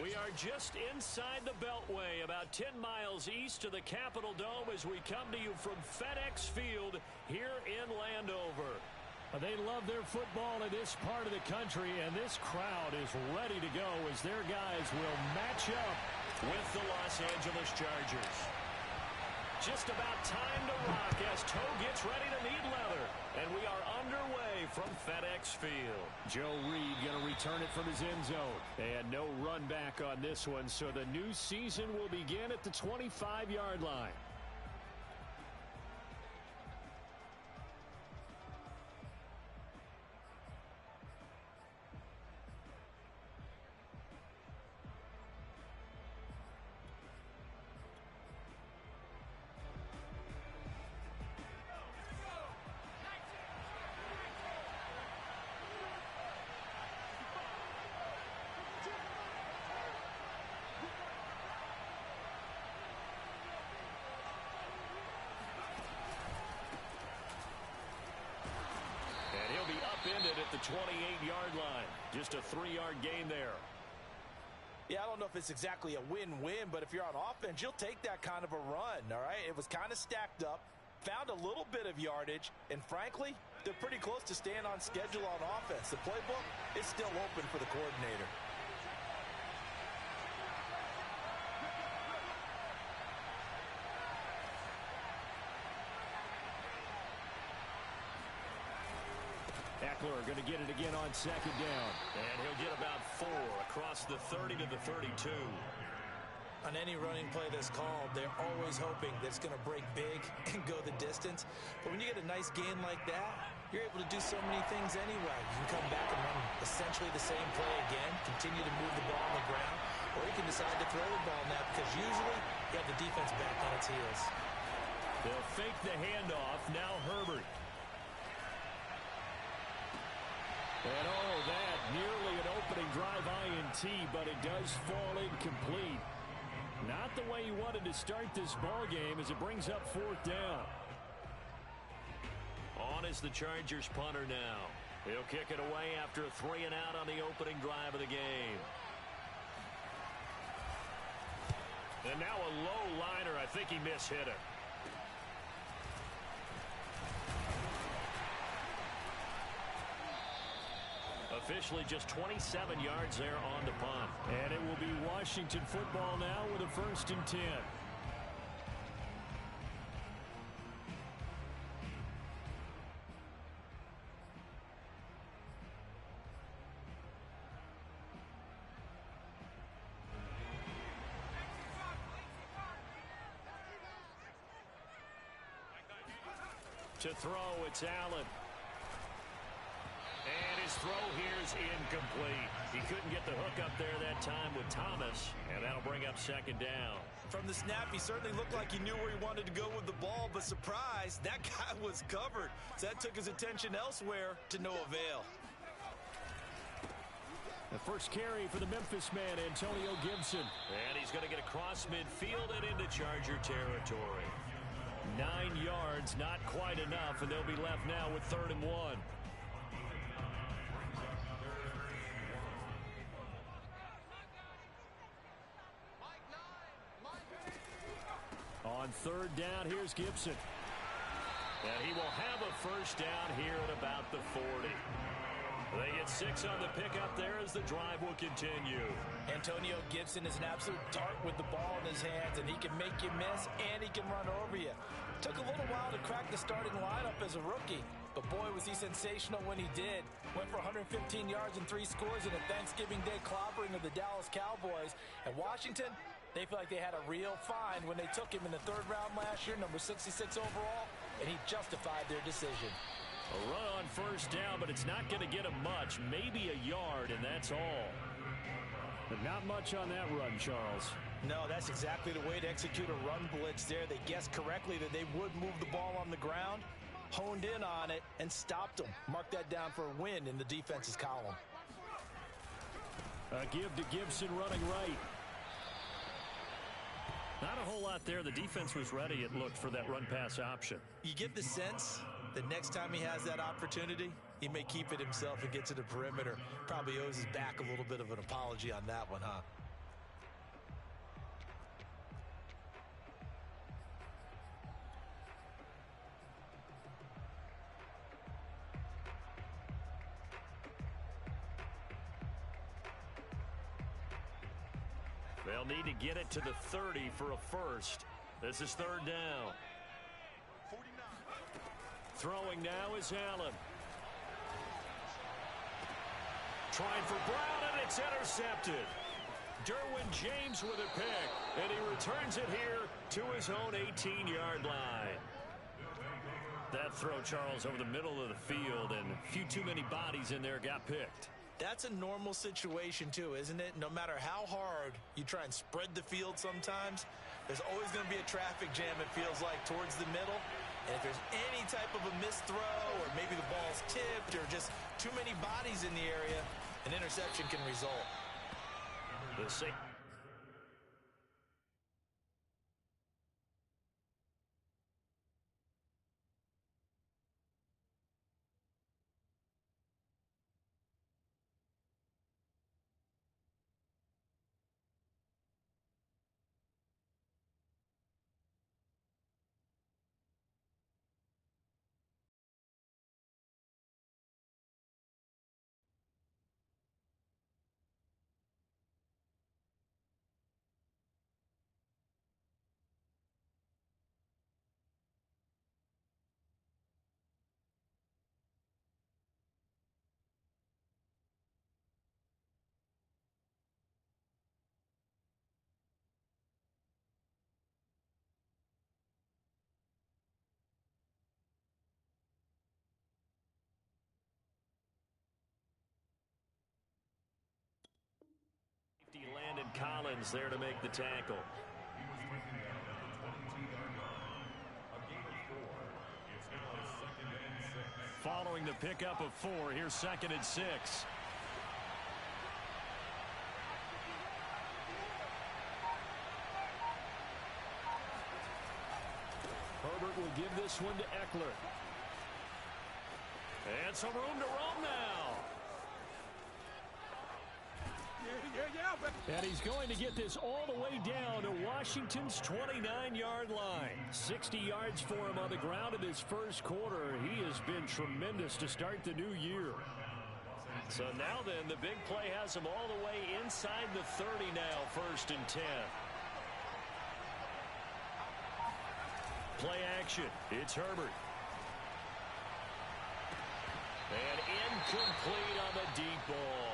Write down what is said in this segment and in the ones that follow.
We are just inside the Beltway, about 10 miles east of the Capitol Dome as we come to you from FedEx Field here in Landover. They love their football in this part of the country, and this crowd is ready to go as their guys will match up with the Los Angeles Chargers. Just about time to rock as Toe gets ready to meet leather. And we are underway from FedEx Field. Joe Reed going to return it from his end zone. And no run back on this one, so the new season will begin at the 25-yard line. Upended at the 28-yard line. Just a 3-yard gain there. Yeah, I don't know if it's exactly a win-win, but if you're on offense, you'll take that kind of a run, all right? It was kind of stacked up, found a little bit of yardage, and frankly, they're pretty close to staying on schedule on offense. The playbook is still open for the coordinator. Eckler going to get it again on second down. And he'll get about 4 across the 30 to the 32. On any running play that's called, they're always hoping that it's going to break big and go the distance. But when you get a nice gain like that, you're able to do so many things anyway. You can come back and run essentially the same play again, continue to move the ball on the ground, or you can decide to throw the ball now because usually you have the defense back on its heels. They'll fake the handoff. Now Herbert. And oh, that nearly an opening drive INT, but it does fall incomplete. Not the way you wanted to start this ball game as it brings up 4th down. On is the Chargers punter now. He'll kick it away after a 3-and-out on the opening drive of the game. And now a low liner. I think he mishit it. Officially just 27 yards there on the punt. And it will be Washington football now with a 1st and 10. To throw, it's Allen. And his throw here is incomplete. He couldn't get the hook up there that time with Thomas, and that'll bring up 2nd down. From the snap, he certainly looked like he knew where he wanted to go with the ball, but surprise, that guy was covered. So that took his attention elsewhere to no avail. The first carry for the Memphis man, Antonio Gibson. And he's going to get across midfield and into Charger territory. 9 yards, not quite enough, and they'll be left now with 3rd and 1. On 3rd down, here's Gibson. And he will have a 1st down here at about the 40. They get 6 on the pickup there as the drive will continue. Antonio Gibson is an absolute dart with the ball in his hands, and he can make you miss, and he can run over you. Took a little while to crack the starting lineup as a rookie, but boy, was he sensational when he did. Went for 115 yards and 3 scores in a Thanksgiving Day clobbering of the Dallas Cowboys. And Washington, they feel like they had a real find when they took him in the 3rd round last year, number 66 overall, and he justified their decision. A run on 1st down, but it's not going to get him much. Maybe a yard, and that's all. But not much on that run, Charles. No, that's exactly the way to execute a run blitz there. They guessed correctly that they would move the ball on the ground, honed in on it, and stopped them. Mark that down for a win in the defense's column. A give to Gibson running right. Not a whole lot there. The defense was ready, it looked, for that run-pass option. You get the sense that next time he has that opportunity, he may keep it himself and get to the perimeter. Probably owes his back a little bit of an apology on that one, huh? They'll need to get it to the 30 for a first. This is third down. 49. Throwing now is Allen. Trying for Brown, and it's intercepted. Derwin James with a pick, and he returns it here to his own 18-yard line. That throw, Charles, over the middle of the field, and a few too many bodies in there got picked. That's a normal situation, too, isn't it? No matter how hard you try and spread the field sometimes, there's always going to be a traffic jam, it feels like, towards the middle. And if there's any type of a missed throw, or maybe the ball's tipped, or just too many bodies in the area, an interception can result. The safety. Landon Collins there to make the tackle. Following the pickup of 4, here's 2nd and 6. Herbert will give this one to Eckler. And some room to roam now. And he's going to get this all the way down to Washington's 29-yard line. 60 yards for him on the ground in his first quarter. He has been tremendous to start the new year. So now then, the big play has him all the way inside the 30 now, 1st and 10. Play action. It's Herbert. And incomplete on the deep ball.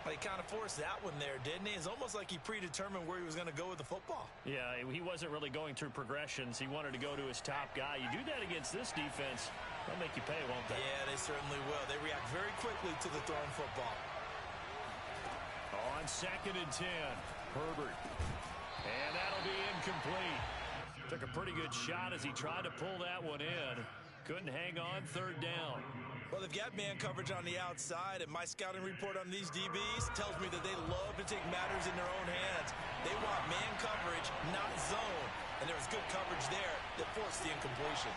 He kind of forced that one there, didn't he? It's almost like he predetermined where he was going to go with the football. Yeah, he wasn't really going through progressions. He wanted to go to his top guy. You do that against this defense, they'll make you pay, won't they? Yeah, they certainly will. They react very quickly to the thrown football. On 2nd and 10, Herbert. And that'll be incomplete. Took a pretty good shot as he tried to pull that one in. Couldn't hang on, 3rd down. Well, they've got man coverage on the outside, and my scouting report on these DBs tells me that they love to take matters in their own hands. They want man coverage, not zone. And there was good coverage there that forced the incompletion.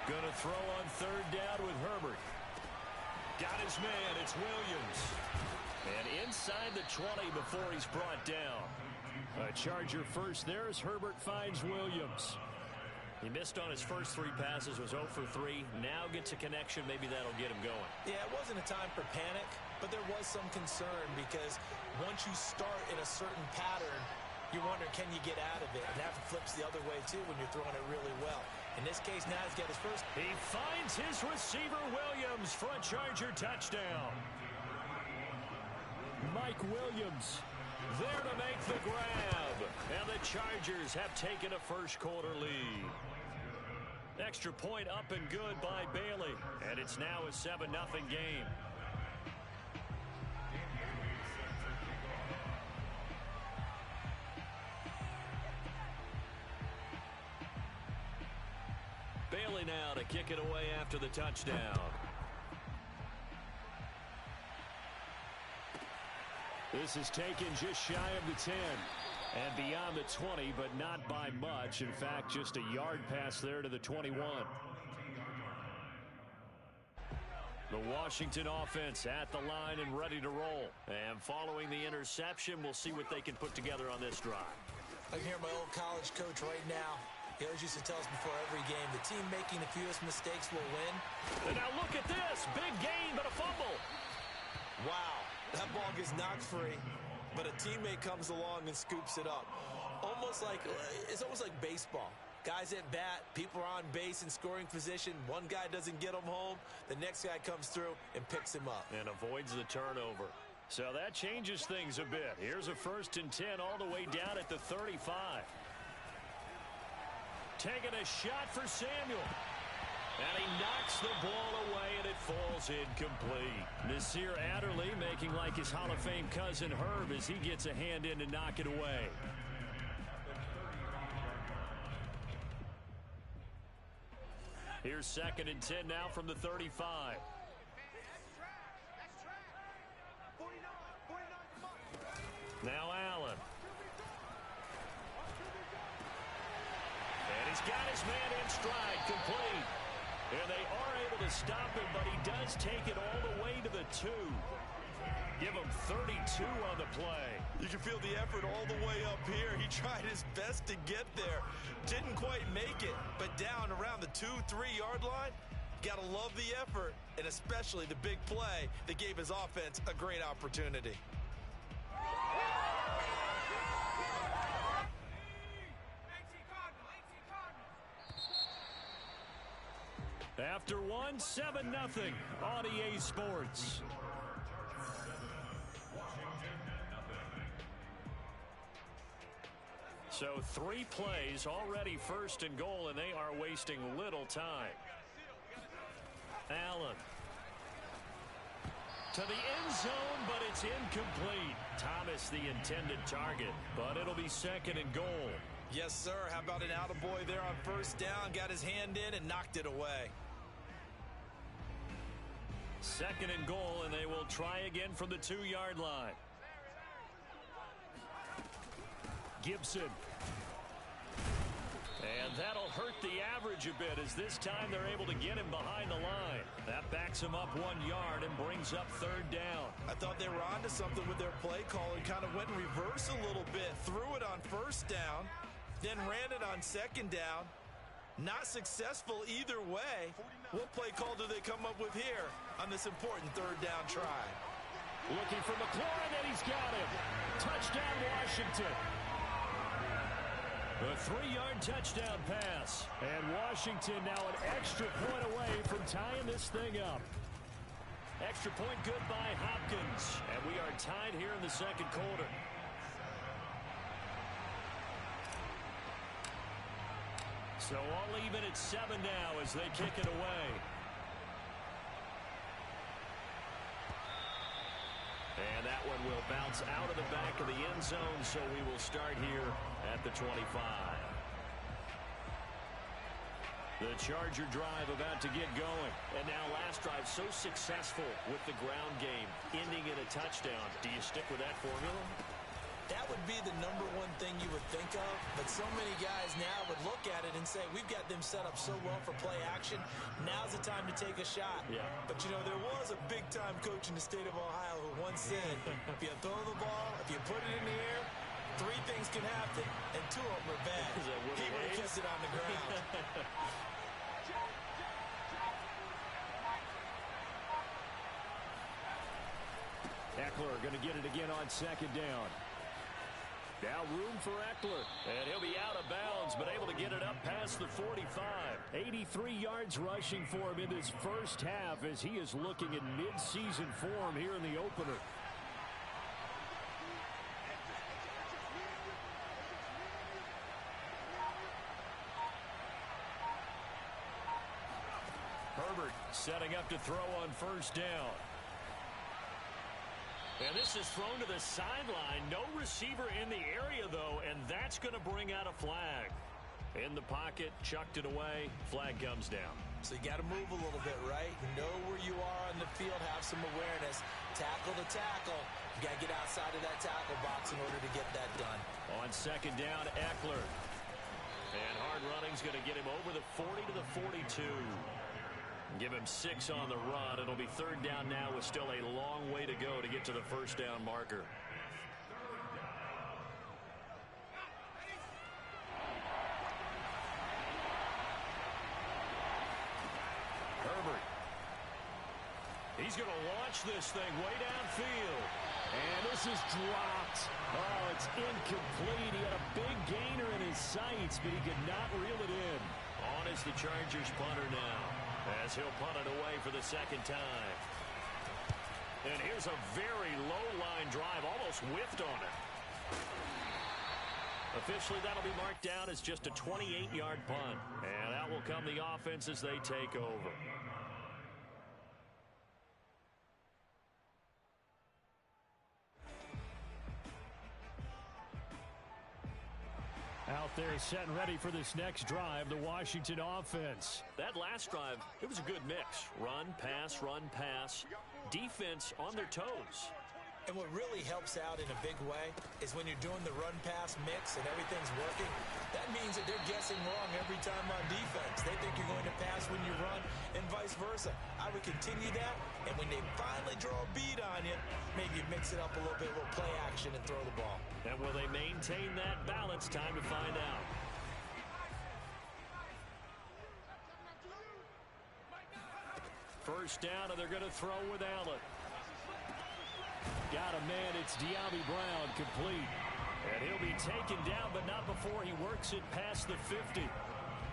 Gonna throw on 3rd down with Herbert. Got his man, it's Williams. And inside the 20 before he's brought down. A Charger first there as Herbert finds Williams. He missed on his first 3 passes, was 0 for 3. Now gets a connection. Maybe that'll get him going. Yeah, it wasn't a time for panic, but there was some concern because once you start in a certain pattern, you wonder, can you get out of it? And that flips the other way, too, when you're throwing it really well. In this case, now he's got his first. He finds his receiver, Williams, for a Charger touchdown. Mike Williams there to make the grab. And the Chargers have taken a first quarter lead. Extra point up and good by Bailey. And it's now a 7-0 game. Bailey now to kick it away after the touchdown. This is taken just shy of the 10. And beyond the 20, but not by much. In fact, just a yard pass there to the 21. The Washington offense at the line and ready to roll. And following the interception, we'll see what they can put together on this drive. I can hear my old college coach right now. He always used to tell us before every game, the team making the fewest mistakes will win. And now look at this. Big gain, but a fumble. Wow. That ball gets knocked free, but a teammate comes along and scoops it up. It's almost like baseball. Guys at bat, people are on base in scoring position. One guy doesn't get him home. The next guy comes through and picks him up. And avoids the turnover. So that changes things a bit. Here's a 1st and 10 all the way down at the 35. Taking a shot for Samuel. And he knocks the ball away, and it falls incomplete. Nasir Adderley making like his Hall of Fame cousin Herb as he gets a hand in to knock it away. Here's 2nd and 10 now from the 35. Now Allen. And he's got his man in stride, complete. And they are able to stop him, but he does take it all the way to the 2. Give him 32 on the play. You can feel the effort all the way up here. He tried his best to get there. Didn't quite make it, but down around the 2-3 yard line, got to love the effort, and especially the big play that gave his offense a great opportunity. After one, 7-0 on EA Sports. So 3 plays already 1st and goal, and they are wasting little time. Allen. To the end zone, but it's incomplete. Thomas the intended target, but it'll be 2nd and goal. Yes, sir. How about an attaboy there on 1st down? Got his hand in and knocked it away. 2nd and goal, and they will try again from the 2-yard line. Gibson. And that'll hurt the average a bit as this time they're able to get him behind the line. That backs him up 1 yard and brings up 3rd down. I thought they were onto something with their play call and kind of went in reverse a little bit. Threw it on 1st down, then ran it on 2nd down. Not successful either way. What play call do they come up with here on this important 3rd down try? Looking for McLaurin, and he's got him. Touchdown, Washington. A 3-yard touchdown pass. And Washington now an extra point away from tying this thing up. Extra point good by Hopkins. And we are tied here in the 2nd quarter. So all even at 7 now as they kick it away. And that one will bounce out of the back of the end zone, so we will start here at the 25. The Charger drive about to get going. And now last drive so successful with the ground game, ending in a touchdown. Do you stick with that formula? That would be the #1 thing you would think of, but so many guys now would look at it and say, we've got them set up so well for play action. Now's the time to take a shot. Yeah. But, you know, there was a big-time coach in the state of Ohio who once said, if you throw the ball, if you put it in the air, 3 things can happen, and 2 of them are bad. He would have kept it on the ground. Eckler going to get it again on 2nd down. Now room for Eckler, and he'll be out of bounds, but able to get it up past the 45. 83 yards rushing for him in this first half as he is looking in mid-season form here in the opener. Herbert setting up to throw on 1st down. And this is thrown to the sideline. No receiver in the area, though, and that's going to bring out a flag. In the pocket, chucked it away, flag comes down. So you got to move a little bit, right? Know where you are on the field, have some awareness. Tackle to tackle. You got to get outside of that tackle box in order to get that done. On 2nd down, Eckler. And hard running's going to get him over the 40 to the 42. Give him 6 on the run. It'll be 3rd down now with still a long way to go to get to the 1st down marker. Herbert. He's going to launch this thing way downfield. And this is dropped. Oh, it's incomplete. He had a big gainer in his sights, but he could not reel it in. On is the Chargers punter now, as he'll punt it away for the second time. And here's a very low-line drive, almost whiffed on it. Officially, that'll be marked down as just a 28-yard punt. And out will come the offense as they take over. Out there set and ready for this next drive, the Washington offense. That last drive, it was a good mix. Run, pass, defense on their toes. And what really helps out in a big way is when you're doing the run-pass mix and everything's working, that means that they're guessing wrong every time on defense. They think you're going to pass when you run and vice versa. I would continue that, and when they finally draw a bead on you, maybe mix it up a little bit, a little play action, and throw the ball. And will they maintain that balance? Time to find out. First down, and they're going to throw with Allen. Got a man, it's De'Ami Brown, complete. And he'll be taken down, but not before he works it past the 50.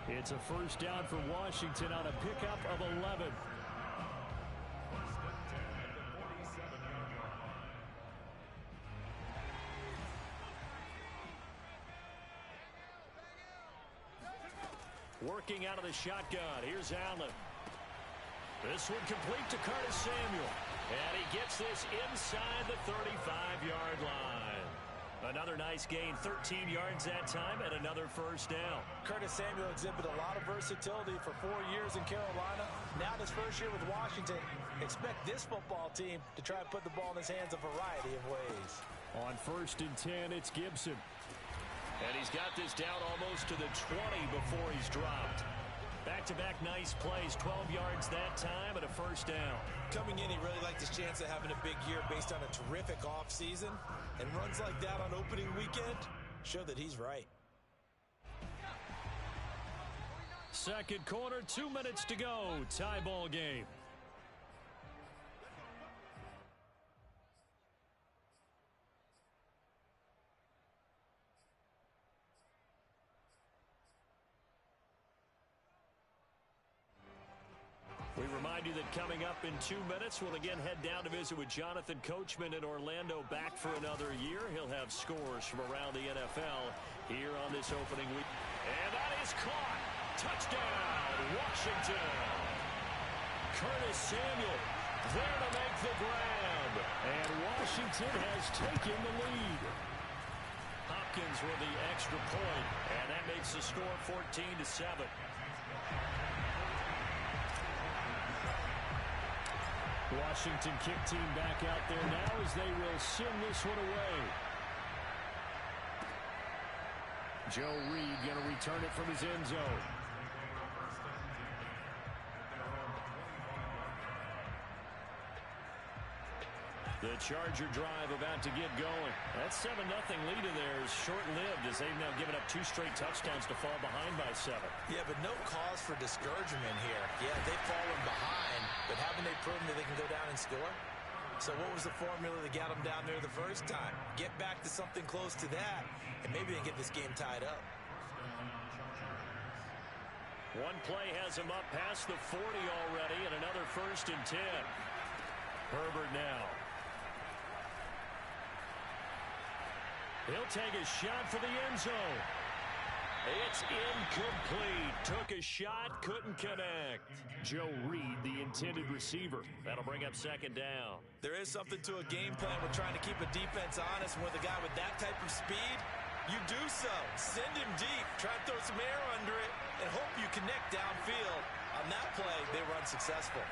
It's a first down for Washington on a pickup of 11. Working out of the shotgun, here's Allen. This one complete to Curtis Samuel. And he gets this inside the 35-yard line. Another nice gain, 13 yards that time, and another first down. Curtis Samuel exhibited a lot of versatility for 4 years in Carolina. Now his first year with Washington. Expect this football team to try and put the ball in his hands a variety of ways. On 1st and 10, it's Gibson. And he's got this down almost to the 20 before he's dropped. Back-to-back nice plays, 12 yards that time and a first down. Coming in, he really liked his chance of having a big year based on a terrific offseason. And runs like that on opening weekend show that he's right. Second quarter, 2 minutes to go. Tie ball game. We remind you that coming up in 2 minutes, we'll again head down to visit with Jonathan Coachman in Orlando, back for another year. He'll have scores from around the NFL here on this opening week. And that is caught. Touchdown, Washington. Curtis Samuel there to make the grab. And Washington has taken the lead. Hopkins with the extra point, and that makes the score 14-7. Washington kick team back out there now as they will send this one away. Joe Reed going to return it from his end zone. The Charger drive about to get going. That 7-0 lead in there is short-lived as they've now given up 2 straight touchdowns to fall behind by 7. Yeah, but no cause for discouragement here. Yeah, they've fallen behind, but haven't they proven that they can go down and score? So what was the formula that got them down there the first time? Get back to something close to that, and maybe they get this game tied up. One play has him up past the 40 already, and another 1st and 10. Herbert now. He'll take a shot for the end zone. It's incomplete. Took a shot, couldn't connect. Joe Reed, the intended receiver. That'll bring up 2nd down. There is something to a game plan with trying to keep a defense honest. And with a guy with that type of speed, you do so. Send him deep. Try and throw some air under it and hope you connect downfield. On that play, they were unsuccessful.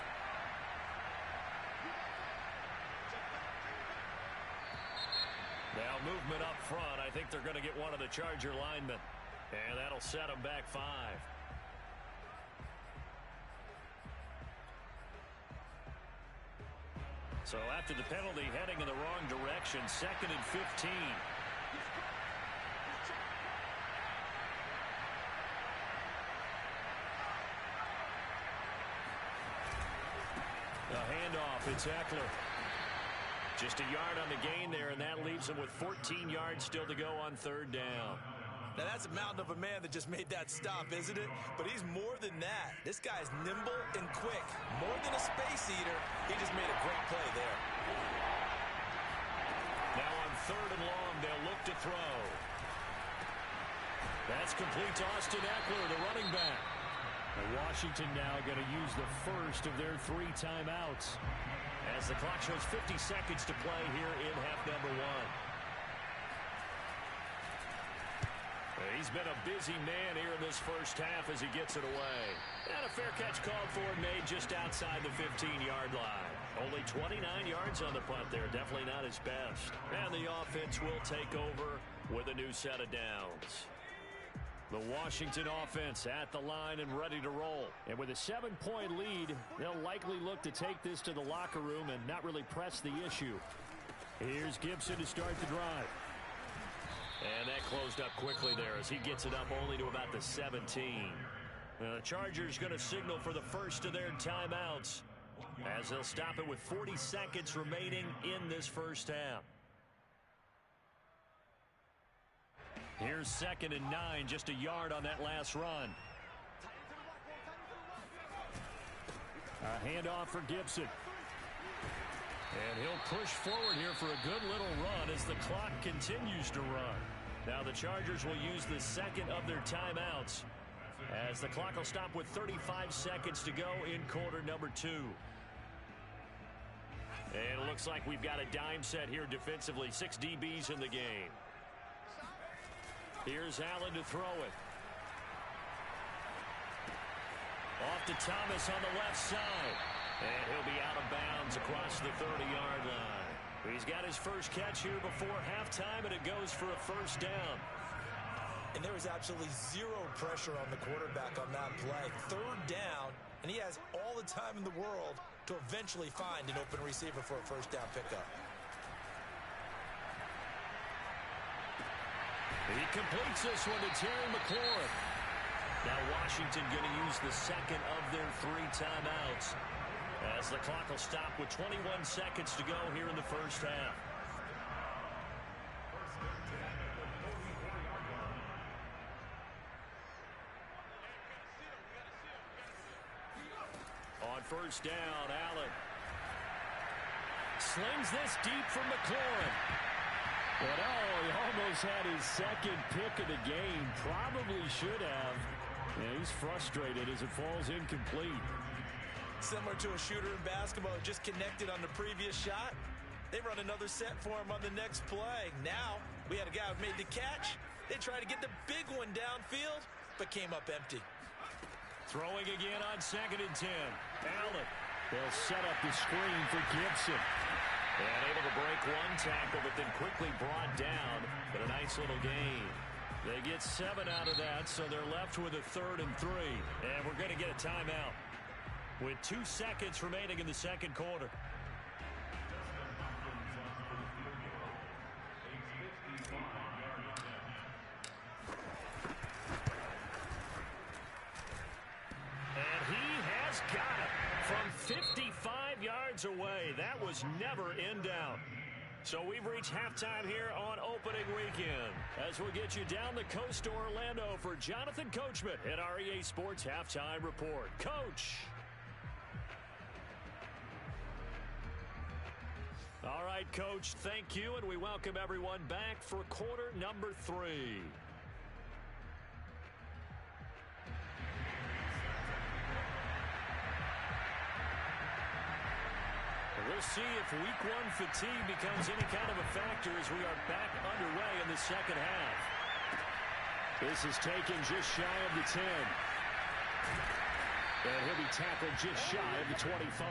Now movement up front. I think they're going to get one of the Charger linemen. And that'll set them back 5. So after the penalty, heading in the wrong direction, 2nd and 15. The handoff It's Eckler. Just a yard on the gain there, and that leaves him with 14 yards still to go on third down. Now, that's a mountain of a man that just made that stop, isn't it? But he's more than that. This guy's nimble and quick. More than a space eater, he just made a great play there. Now on third and long, they'll look to throw. That's complete to Austin Eckler, the running back. Washington now going to use the first of their 3 timeouts, as the clock shows 50 seconds to play here in half number 1. He's been a busy man here in this first half as he gets it away. And a fair catch called for and made just outside the 15-yard line. Only 29 yards on the punt there. Definitely not his best. And the offense will take over with a new set of downs. The Washington offense at the line and ready to roll. And with a 7-point lead, they'll likely look to take this to the locker room and not really press the issue. Here's Gibson to start the drive. And that closed up quickly there as he gets it up only to about the 17. The Chargers going to signal for the first of their timeouts as they'll stop it with 40 seconds remaining in this first half. Here's 2nd and 9, just a yard on that last run. A handoff for Gibson. And he'll push forward here for a good little run as the clock continues to run. Now the Chargers will use the second of their timeouts as the clock will stop with 35 seconds to go in quarter number 2. And it looks like we've got a dime set here defensively. 6 DBs in the game. Here's Allen to throw it. Off to Thomas on the left side. And he'll be out of bounds across the 30-yard line. He's got his first catch here before halftime, and it goes for a first down. And there is absolutely zero pressure on the quarterback on that play. Third down, and he has all the time in the world to eventually find an open receiver for a first down pickup. He completes this one to Terry McLaurin. Now Washington going to use the second of their 3 timeouts as the clock will stop with 21 seconds to go here in the first half. On first down, Allen slings this deep for McLaurin. But he almost had his second pick of the game. Probably should have. Yeah, he's frustrated as it falls incomplete. Similar to a shooter in basketball who just connected on the previous shot. They run another set for him on the next play. Now, we had a guy who made the catch. They tried to get the big one downfield, but came up empty. Throwing again on 2nd and 10. Allen. They'll set up the screen for Gibson. And able to break one tackle, but then quickly brought down. But a nice little gain. They get 7 out of that, so they're left with a 3rd and 3. And we're going to get a timeout with 2 seconds remaining in the second quarter. And he has got it from 55 yards away. That was never in doubt. So we've reached halftime here on opening weekend as we'll get you down the coast to Orlando for Jonathan Coachman at our EA Sports Halftime Report. Coach. All right, Coach, thank you, and we welcome everyone back for quarter number 3. We'll see if week 1 fatigue becomes any kind of a factor as we are back underway in the second half. This is taken just shy of the 10. And he'll be tackled just shy of the 25.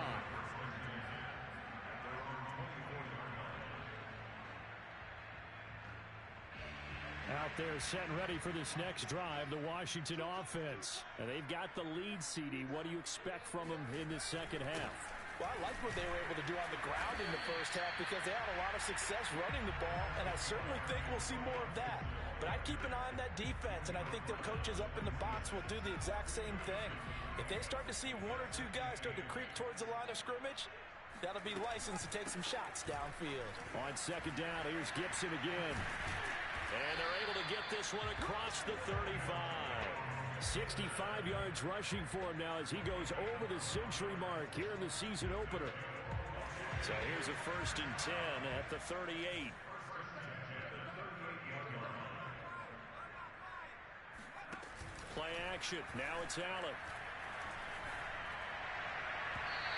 Out there set and ready for this next drive, the Washington offense. And they've got the lead, CD. What do you expect from them in this second half? Well, I like what they were able to do on the ground in the first half because they had a lot of success running the ball, and I certainly think we'll see more of that. But I'd keep an eye on that defense, and I think their coaches up in the box will do the exact same thing. If they start to see 1 or 2 guys start to creep towards the line of scrimmage, That'll be licensed to take some shots downfield. On second down, here's Gibson again. And they're able to get this one across the 35. 65 yards rushing for him now as he goes over the century mark here in the season opener. So here's a 1st and 10 at the 38. Play action. Now it's Allen.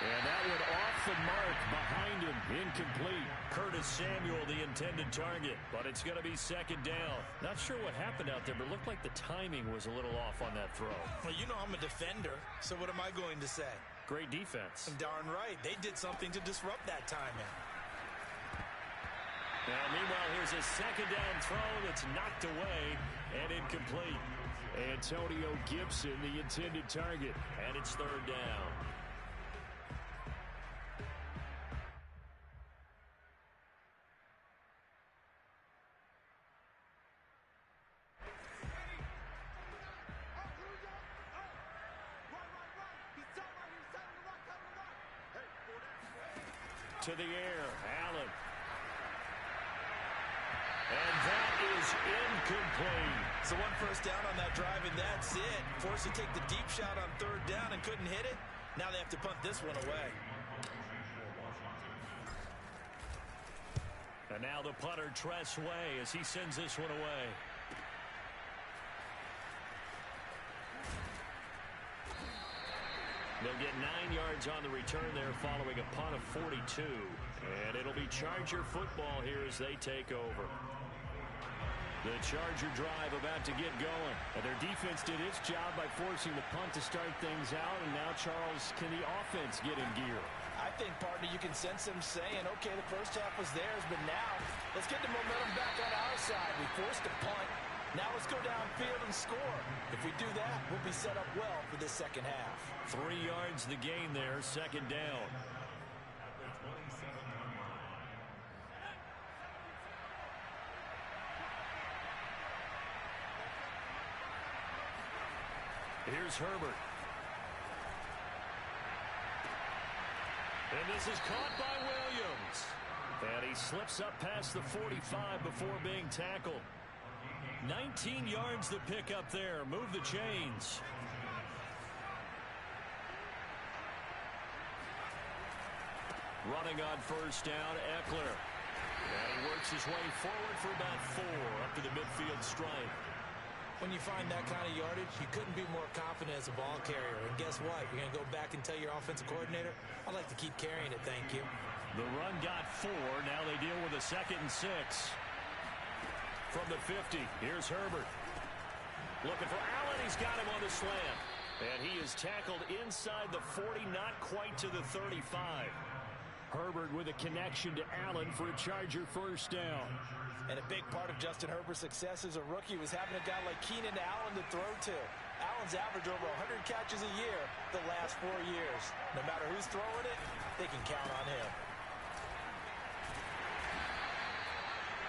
And that one off the mark behind him. Incomplete. Curtis Samuel, the intended target, but it's going to be 2nd down. Not sure what happened out there, but it looked like the timing was a little off on that throw. Well, you know I'm a defender, so what am I going to say? Great defense. Darn right. They did something to disrupt that timing. Now, meanwhile, here's a 2nd down throw that's knocked away and incomplete. Antonio Gibson, the intended target, and it's 3rd down. To the air, Allen. And that is incomplete. So 1 first down on that drive, and that's it. Forced to take the deep shot on 3rd down and couldn't hit it. Now they have to punt this one away. And now the punter, Tress Way, as he sends this one away. They'll get 9 yards on the return there following a punt of 42. And it'll be Charger football here as they take over. The Charger drive about to get going. And their defense did its job by forcing the punt to start things out. And now, Charles, can the offense get in gear? I think, partner, you can sense them saying, okay, the first half was theirs, but now let's get the momentum back on our side. We forced a punt. Now let's go downfield and score. If we do that, we'll be set up well for this second half. 3 yards the gain there, 2nd down. Here's Herbert. And this is caught by Williams. And he slips up past the 45 before being tackled. 19 yards the pick up there. Move the chains. Running on 1st down, Eckler. And he works his way forward for about 4 up to the midfield stripe. When you find that kind of yardage, you couldn't be more confident as a ball carrier. And guess what? You're going to go back and tell your offensive coordinator, I'd like to keep carrying it, thank you. The run got 4. Now they deal with a 2nd and 6. From the 50, here's Herbert. Looking for Allen. He's got him on the slant. And he is tackled inside the 40, not quite to the 35. Herbert with a connection to Allen for a Charger 1st down. And a big part of Justin Herbert's success as a rookie was having a guy like Keenan Allen to throw to. Allen's averaged over 100 catches a year the last 4 years. No matter who's throwing it, they can count on him.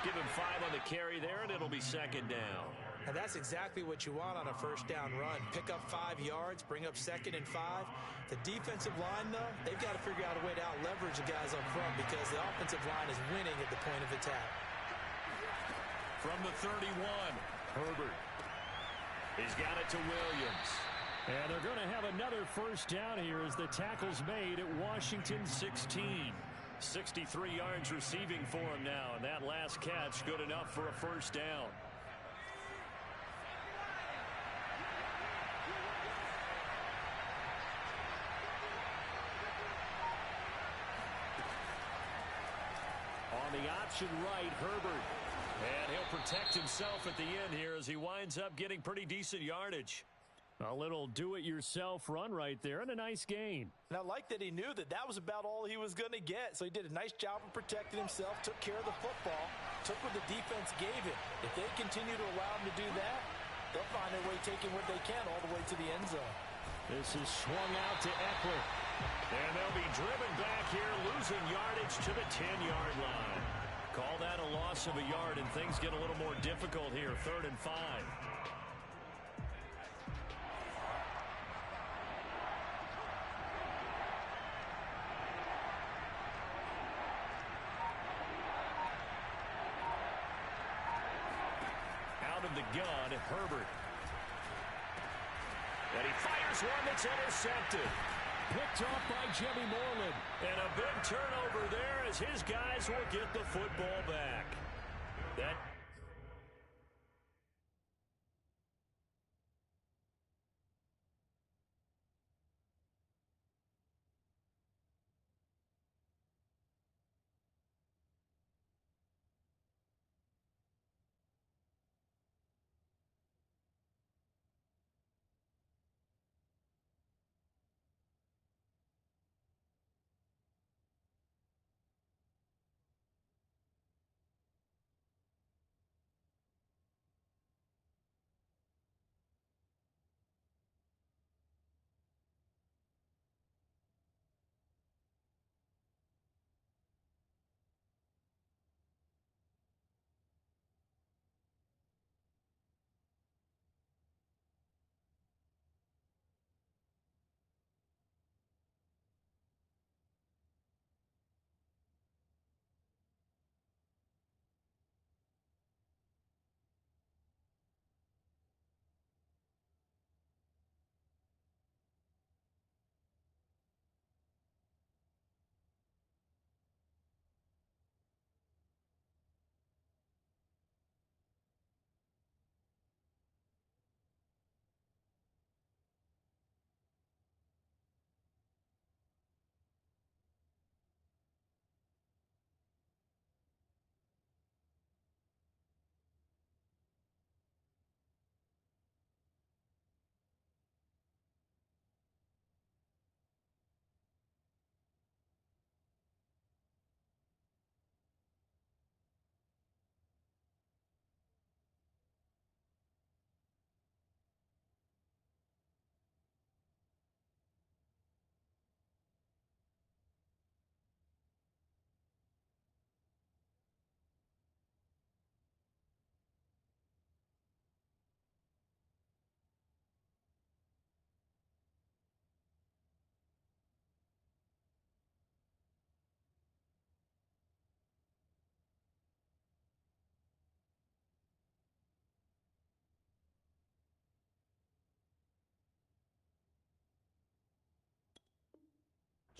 Give him 5 on the carry there, and it'll be 2nd down. And that's exactly what you want on a 1st down run. Pick up 5 yards, bring up 2nd and 5. The defensive line, though, they've got to figure out a way to out-leverage the guys up front because the offensive line is winning at the point of attack. From the 31, Herbert. He's got it to Williams. And they're going to have another 1st down here as the tackle's made at Washington 16. 63 yards receiving for him now, and that last catch good enough for a 1st down. On the option right, Herbert. And he'll protect himself at the end here as he winds up getting pretty decent yardage. A little do-it-yourself run right there and a nice gain. And I like that he knew that that was about all he was going to get. So he did a nice job of protecting himself, took care of the football, took what the defense gave him. If they continue to allow him to do that, they'll find their way taking what they can all the way to the end zone. This is swung out to Eckler. And they'll be driven back here, losing yardage to the 10-yard line. Call that a loss of a yard, and things get a little more difficult here, 3rd and 5. gun, Herbert. And he fires one that's intercepted. Picked off by Jimmy Moreland. And a big turnover there as his guys will get the football back. That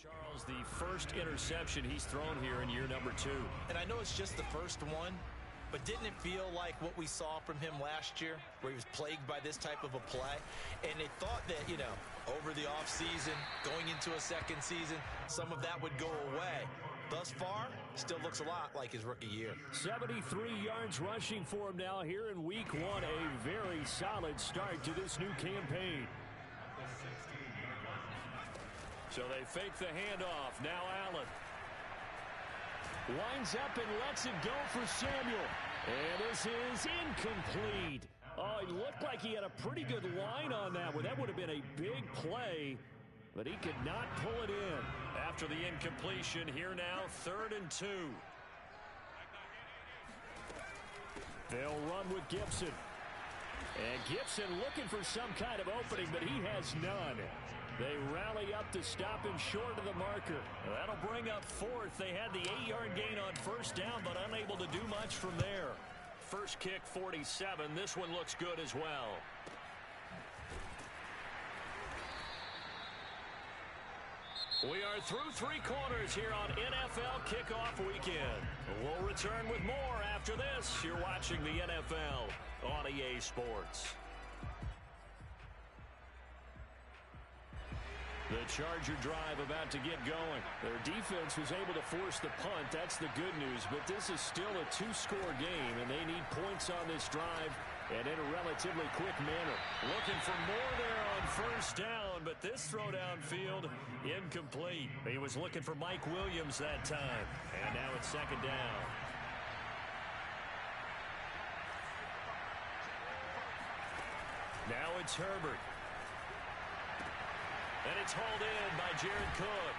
Charles, the first interception he's thrown here in year number 2. And I know it's just the first one, but didn't it feel like what we saw from him last year, where he was plagued by this type of a play? And they thought that, you know, over the offseason, going into a second season, some of that would go away. Thus far, still looks a lot like his rookie year. 73 yards rushing for him now here in week 1. A very solid start to this new campaign. So they fake the handoff. Now Allen. Winds up and lets it go for Samuel. And this is incomplete. Oh, it looked like he had a pretty good line on that one. That would have been a big play, but he could not pull it in. After the incompletion, here now, 3rd and 2. They'll run with Gibson. And Gibson looking for some kind of opening, but he has none. They rally up to stop him short of the marker. That'll bring up 4th. They had the 8-yard gain on 1st down, but unable to do much from there. First kick, 47. This one looks good as well. We are through 3 quarters here on NFL Kickoff Weekend. We'll return with more after this. You're watching the NFL on EA Sports. The Charger drive about to get going. Their defense was able to force the punt. That's the good news. But this is still a 2-score game, and they need points on this drive and in a relatively quick manner. Looking for more there on 1st down, but this throw downfield incomplete. He was looking for Mike Williams that time. And now it's 2nd down. Now it's Herbert. And it's hauled in by Jared Cook.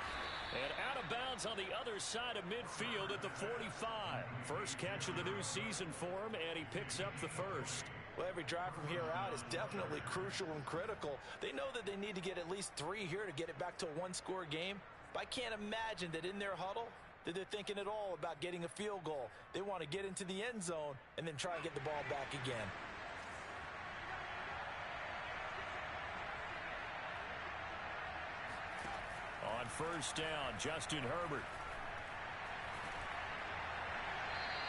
And out of bounds on the other side of midfield at the 45. First catch of the new season for him, and he picks up the first. Well, every drive from here out is definitely crucial and critical. They know that they need to get at least 3 here to get it back to a 1-score game. But I can't imagine that in their huddle that they're thinking at all about getting a field goal. They want to get into the end zone and then try and get the ball back again. first down. Justin Herbert.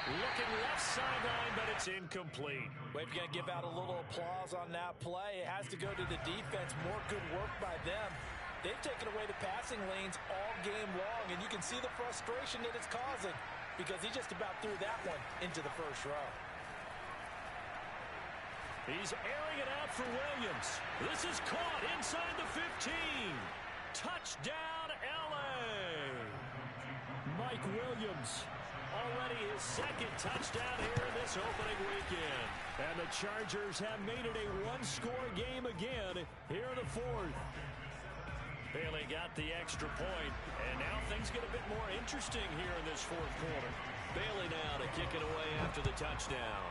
Looking left sideline, but it's incomplete. Well, if you're going to give out a little applause on that play, it has to go to the defense. More good work by them. They've taken away the passing lanes all game long, and you can see the frustration that it's causing because he just about threw that one into the first row. He's airing it out for Williams. This is caught inside the 15. Touchdown, L.A. Mike Williams. Already his second touchdown here in this opening weekend. And the Chargers have made it a one-score game again here in the fourth. Bailey got the extra point, and now things get a bit more interesting here in this fourth quarter. Bailey now to kick it away after the touchdown.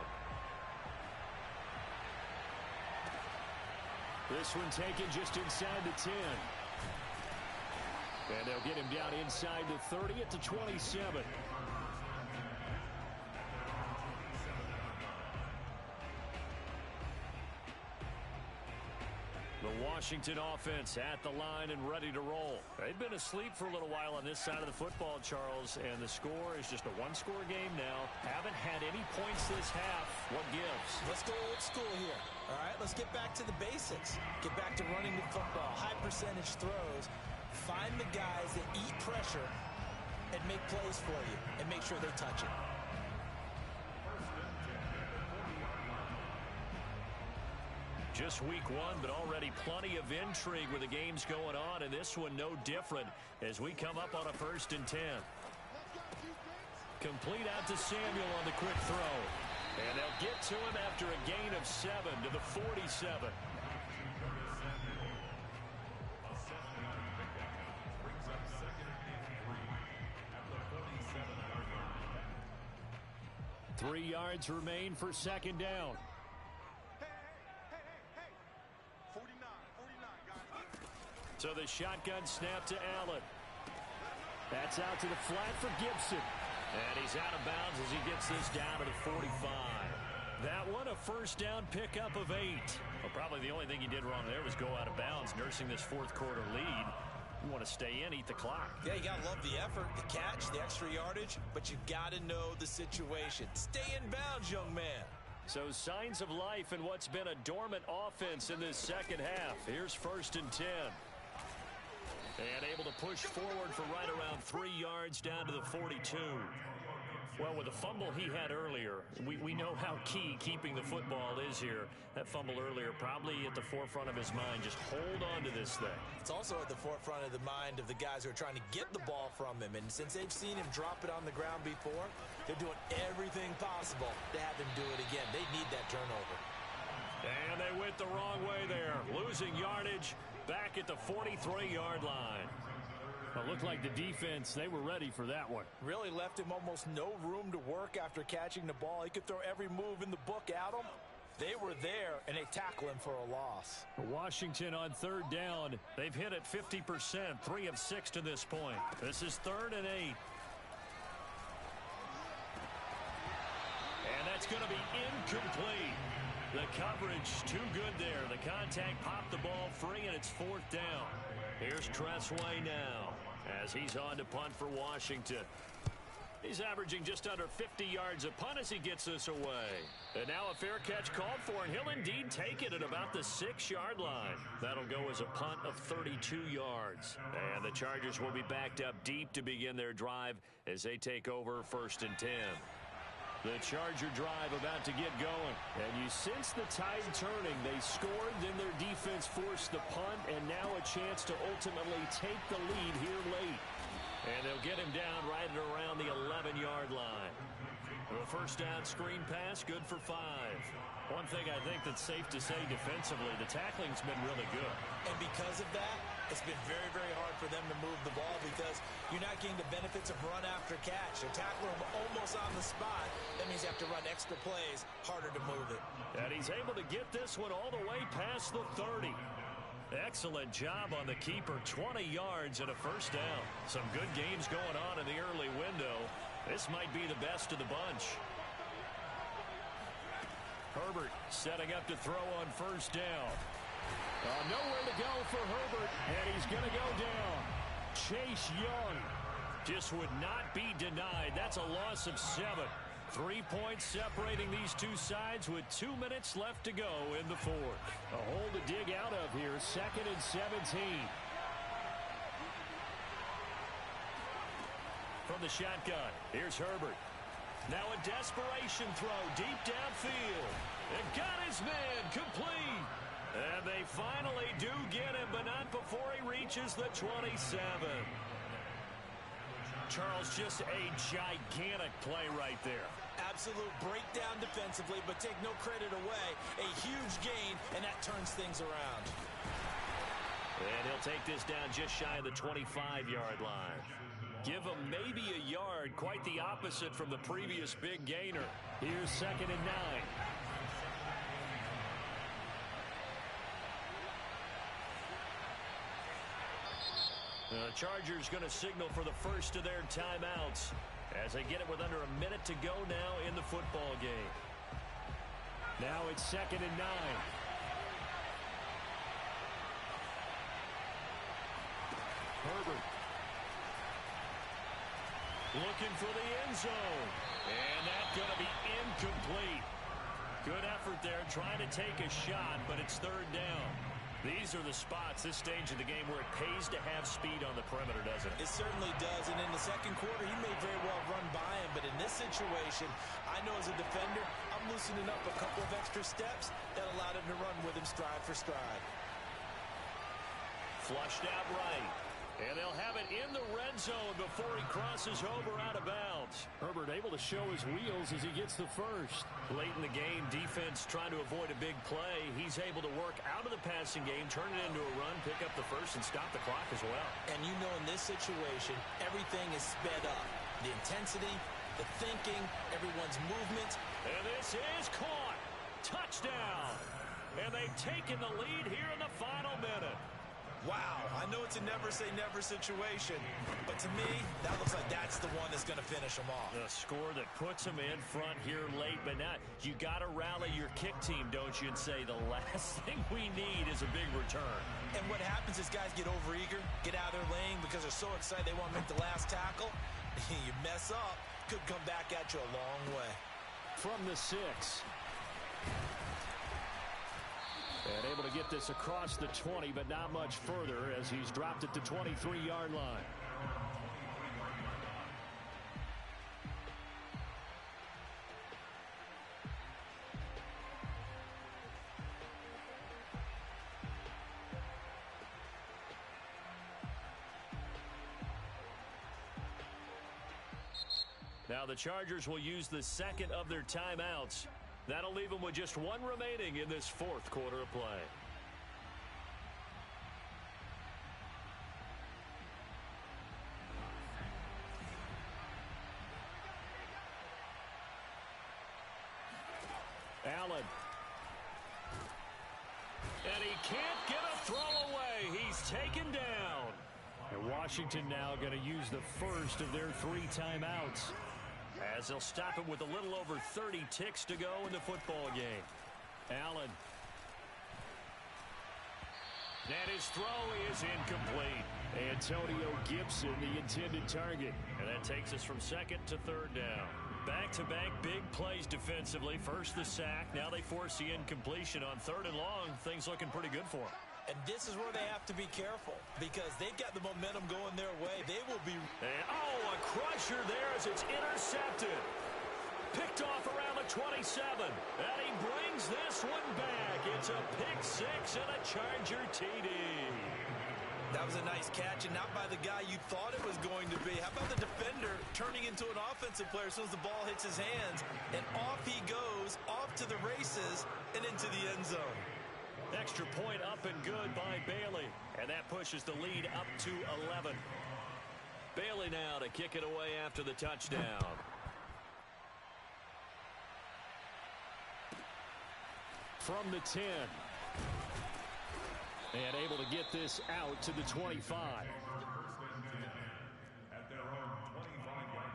This one taken just inside the 10. And they'll get him down inside the 30 at the 27. The Washington offense at the line and ready to roll. They've been asleep for a little while on this side of the football, Charles, and the score is just a one-score game now. Haven't had any points this half. What gives? Let's go old school here. All right, let's get back to the basics. Get back to running the football, high percentage throws. Find the guys that eat pressure and make plays for you and make sure they touch it. Just week one, but already plenty of intrigue with the games going on, and this one no different as we come up on a 1st and 10. Complete out to Samuel on the quick throw. And they'll get to him after a gain of 7 to the 47. Three yards remain for second down. So the shotgun snap to Allen. That's out to the flat for Gibson. And he's out of bounds as he gets this down to the 45. That one a first down pickup of 8. Well, probably the only thing he did wrong there was go out of bounds, nursing this fourth quarter lead. You want to stay in, eat the clock. Yeah, you got to love the effort, the catch, the extra yardage, but you got to know the situation. Stay in bounds, young man. So signs of life in what's been a dormant offense in this second half. Here's 1st and 10. And able to push forward for right around 3 yards down to the 42. Well, with the fumble he had earlier, we know how key keeping the football is here. That fumble earlier probably at the forefront of his mind. Just hold on to this thing. It's also at the forefront of the mind of the guys who are trying to get the ball from him. And since they've seen him drop it on the ground before, they're doing everything possible to have him do it again. They need that turnover. And they went the wrong way there. Losing yardage back at the 43-yard line. It looked like the defense, they were ready for that one. Really left him almost no room to work after catching the ball. He could throw every move in the book at him. They were there, and they tackle him for a loss. Washington on 3rd down. They've hit it 50%, 3 of 6 to this point. This is 3rd and 8. And that's going to be incomplete. The coverage too good there. The contact popped the ball free, and it's 4th down. Here's Tressway now as he's on to punt for Washington. He's averaging just under 50 yards a punt as he gets this away. And now a fair catch called for, and he'll indeed take it at about the 6-yard line. That'll go as a punt of 32 yards. And the Chargers will be backed up deep to begin their drive as they take over 1st and 10. The Charger drive about to get going. And you sense the tide turning. They scored, then their defense forced the punt, and now a chance to ultimately take the lead here late. And they'll get him down right at around the 11-yard line. The first down screen pass, good for 5. One thing I think that's safe to say defensively, the tackling's been really good. And because of that, it's been very, very hard for them to move the ball because you're not getting the benefits of run after catch. They're tackling him almost on the spot. That means you have to run extra plays, harder to move it. And he's able to get this one all the way past the 30. Excellent job on the keeper. 20 yards and a first down. Some good games going on in the early window. This might be the best of the bunch. Herbert setting up to throw on first down. Nowhere to go for Herbert, and he's going to go down. Chase Young just would not be denied. That's a loss of 7. 3 points separating these two sides with 2 minutes left to go in the fourth. A hole to dig out of here. 2nd and 17. From the shotgun, here's Herbert. Now a desperation throw deep downfield. And got his man complete. And they finally do get him, but not before he reaches the 27. Charles, just a gigantic play right there. Absolute breakdown defensively, but take no credit away. A huge gain, and that turns things around. And he'll take this down just shy of the 25-yard line. Give him maybe a yard, quite the opposite from the previous big gainer. Here's 2nd and 9. The Chargers going to signal for the first of their timeouts as they get it with under a minute to go now in the football game. Now it's 2nd and 9. Herbert. Looking for the end zone. And that's going to be incomplete. Good effort there trying to take a shot, but it's 3rd down. These are the spots, this stage of the game, where it pays to have speed on the perimeter, doesn't it? It certainly does, and in the second quarter, he may very well run by him, but in this situation, I know as a defender, I'm loosening up a couple of extra steps that allowed him to run with him stride for stride. Flushed out right. And they'll have it in the red zone before he crosses over out of bounds. Herbert able to show his wheels as he gets the first. Late in the game, defense trying to avoid a big play. He's able to work out of the passing game, turn it into a run, pick up the first, and stop the clock as well. And you know in this situation, everything is sped up. The intensity, the thinking, everyone's movement. And this is caught. Touchdown. And they've taken the lead here in the final minute. Wow, I know it's a never-say-never situation, but to me, that looks like that's the one that's going to finish them off. The score that puts them in front here late, but not. You got to rally your kick team, don't you, and say the last thing we need is a big return. And what happens is guys get overeager, get out of their lane because they're so excited they want to make the last tackle. You mess up, could come back at you a long way. From the 6. And able to get this across the 20, but not much further as he's dropped it to 23-yard line. Now the Chargers will use the second of their timeouts. That'll leave them with just one remaining in this fourth quarter of play. Allen. And he can't get a throw away. He's taken down. And Washington now going to use the first of their 3 timeouts, as they'll stop him with a little over 30 ticks to go in the football game. Allen. And his throw is incomplete. Antonio Gibson, the intended target. And that takes us from 2nd to 3rd down. Back-to-back big plays defensively. First the sack. Now they force the incompletion on 3rd and long. Things looking pretty good for them. And this is where they have to be careful because they've got the momentum going their way. They will be... And, a crusher there as it's intercepted. Picked off around the 27. And he brings this one back. It's a pick 6 and a Charger TD. That was a nice catch, and not by the guy you thought it was going to be. How about the defender turning into an offensive player as soon as the ball hits his hands? And off he goes, off to the races, and into the end zone. Extra point up and good by Bailey. And that pushes the lead up to 11. Bailey now to kick it away after the touchdown. From the 10. And able to get this out to the 25. At their own 25-yard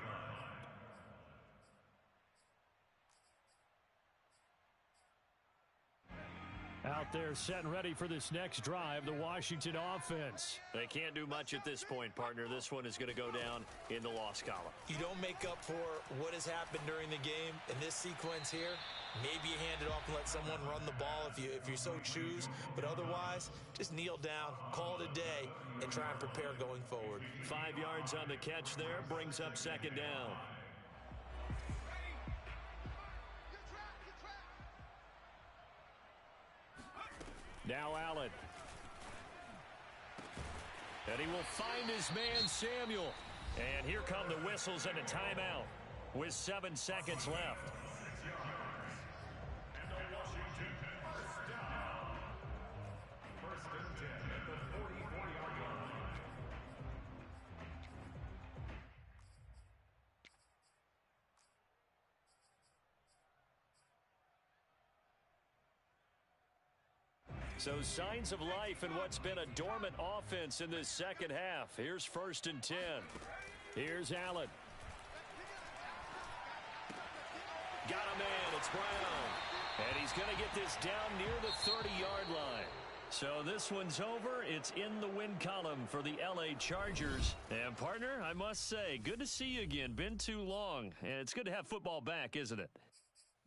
line. Out there set and ready for this next drive, the Washington offense. They can't do much at this point, partner. This one is going to go down in the loss column. You don't make up for what has happened during the game. In this sequence here, maybe you hand it off and let someone run the ball if you so choose. But otherwise, just kneel down, call it a day, and try and prepare going forward. 5 yards on the catch there, brings up second down. Now Allen. And he will find his man, Samuel. And here come the whistles and a timeout with 7 seconds left. So signs of life in what's been a dormant offense in this second half. Here's 1st and 10. Here's Allen. Got a man. It's Brown. And he's going to get this down near the 30-yard line. So this one's over. It's in the win column for the L.A. Chargers. And, partner, I must say, good to see you again. Been too long. And it's good to have football back, isn't it?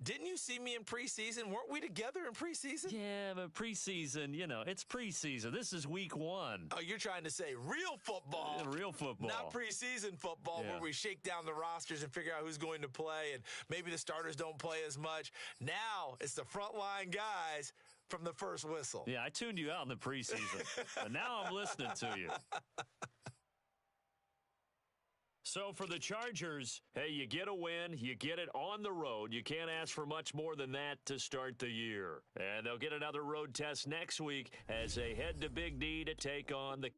Didn't you see me in preseason? Weren't we together in preseason? Yeah, but preseason, you know, it's preseason. This is week 1. Oh, you're trying to say real football. Yeah, real football. Not preseason football where we shake down the rosters and figure out who's going to play, and maybe the starters don't play as much. Now it's the frontline guys from the first whistle. Yeah, I tuned you out in the preseason, but now I'm listening to you. So for the Chargers, hey, you get a win, you get it on the road. You can't ask for much more than that to start the year. And they'll get another road test next week as they head to Big D to take on the